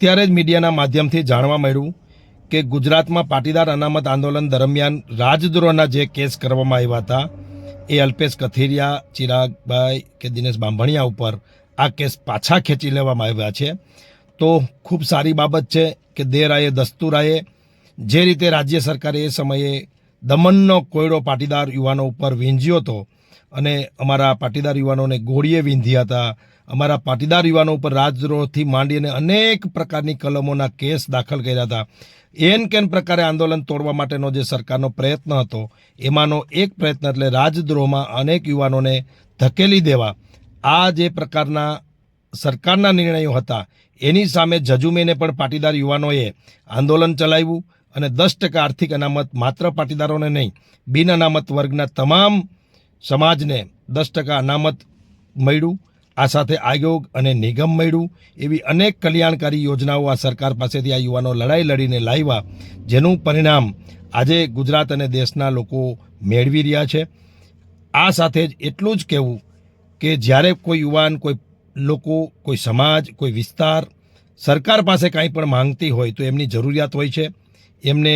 અત્યારે જ મીડિયાના માધ્યમથી જાણવા મળ્યું કે ગુજરાતમાં પાટીદાર અનામત આંદોલન દરમિયાન રાજદ્રોહના જે કેસ કરવામાં આવ્યા હતા એ અલ્પેશ કથિરિયા, ચિરાગભાઈ કે દિનેશ બાંભણિયા ઉપર આ કેસ પાછા ખેંચી લેવામાં આવ્યા છે. તો ખૂબ સારી બાબત છે કે દેર આયે દસ્તુર આયે. જે રીતે રાજ્ય સરકારે એ સમયે દમનનો કોયડો પાટીદાર યુવાનો ઉપર વીંઝ્યો હતો અને અમારા પાટીદાર યુવાનોને ગોળીએ વીંધ્યા હતા, અમારા પાટીદાર યુવાનો ઉપર રાજદ્રોહથી માંડીને અનેક પ્રકારની કલમોના કેસ દાખલ કર્યા હતા. એન કેન પ્રકારે આંદોલન તોડવા માટેનો જે સરકારનો પ્રયત્ન હતો એમાંનો એક પ્રયત્ન એટલે રાજદ્રોહમાં અનેક યુવાનોને ધકેલી દેવા. આ જે પ્રકારના સરકારના નિર્ણયો હતા એની સામે જજુમીને પણ પાટીદાર યુવાનોએ આંદોલન ચલાવ્યું અને 10% આર્થિક અનામત માત્ર પાટીદારોને નહીં, બિન અનામત વર્ગના તમામ સમાજને 10% અનામત મળ્યું. આ સાથે આયોગ અને નિગમ મળ્યું. એવી અનેક કલ્યાણકારી યોજનાઓ આ સરકાર પાસેથી આ યુવાનો લડાઈ લડીને લાવ્યા, જેનું પરિણામ આજે ગુજરાત અને દેશના લોકો મેળવી રહ્યા છે. આ સાથે જ એટલું જ કહેવું કે જ્યારે કોઈ યુવાન, કોઈ લોકો, કોઈ સમાજ, કોઈ વિસ્તાર સરકાર પાસે કાંઈ પણ માંગતી હોય તો એમની જરૂરિયાત હોય છે, એમને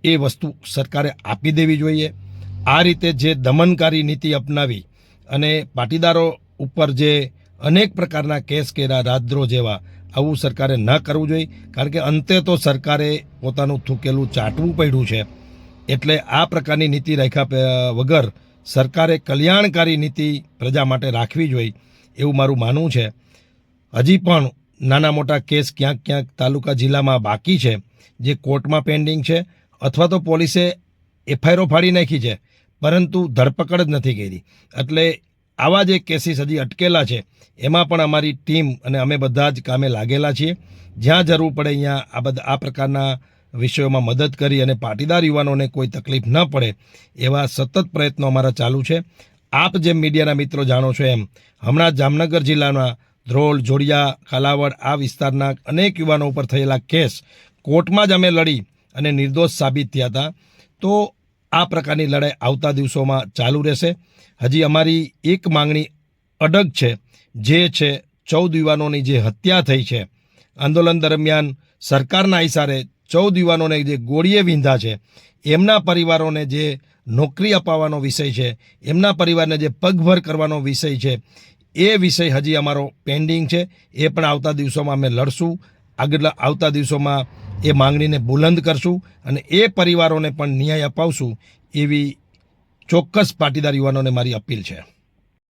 એ વસ્તુ સરકારે આપી દેવી જોઈએ. આ રીતે જે દમનકારી નીતિ અપનાવી અને પાટીદારો ઉપર જે અનેક પ્રકારના કેસ કર્યા રાજદ્રોહ જેવા, આવું સરકારે ન કરવું જોઈએ. કારણ કે અંતે તો સરકારે પોતાનું થૂકેલું ચાટવું પડ્યું છે. એટલે આ પ્રકારની નીતિ રાખ્યા વગર સરકારે કલ્યાણકારી નીતિ પ્રજા માટે રાખવી જોઈએ એવું મારું માનવું છે. હજી પણ નાના મોટા કેસ ક્યાંક ક્યાંક તાલુકા જિલ્લામાં બાકી છે જે કોર્ટમાં પેન્ડિંગ છે, અથવા તો પોલીસે એફઆઈઆર ફાડી નાખી છે પરંતુ ધરપકડ જ નથી કરી. એટલે આવા જે કેસીસ હજી અટકેલા છે એમાં પણ અમારી ટીમ અને અમે બધા જ કામે લાગેલા છીએ. જ્યાં જરૂર પડે અહીંયા આ પ્રકારના વિષયોમાં મદદ કરી અને પાટીદાર યુવાનોને કોઈ તકલીફ ન પડે એવા સતત પ્રયત્નો અમારા ચાલુ છે. આપ જેમ મીડિયાના મિત્રો જાણો છો એમ હમણાં જામનગર જિલ્લાના ધ્રોલ, જોડિયા, કાલાવડ આ વિસ્તારના અનેક યુવાનો ઉપર થયેલા કેસ કોર્ટમાં જ અમે લડી અને નિર્દોષ સાબિત થયા હતા. તો આ પ્રકારની લડાઈ આવતા દિવસોમાં ચાલુ રહેશે. હજી અમારી એક માંગણી અડગ છે, જે છે 14 યુવાનોની જે હત્યા થઈ છે આંદોલન દરમિયાન સરકારના ઇશારે 14 યુવાનોને જે ગોળીએ વીંધા છે, એમના પરિવારોને જે નોકરી અપાવવાનો વિષય છે, એમના પરિવારને જે પગભર કરવાનો વિષય છે, એ વિષય હજી અમારો પેન્ડિંગ છે. એ પણ આવતા દિવસોમાં અમે લડશું. આગળ આવતા દિવસોમાં એ માંગણીને બુલંદ કરશું અને એ પરિવારોને પણ ન્યાય અપાવશું એવી ચોક્કસ પાટીદાર યુવાનોને મારી અપીલ છે.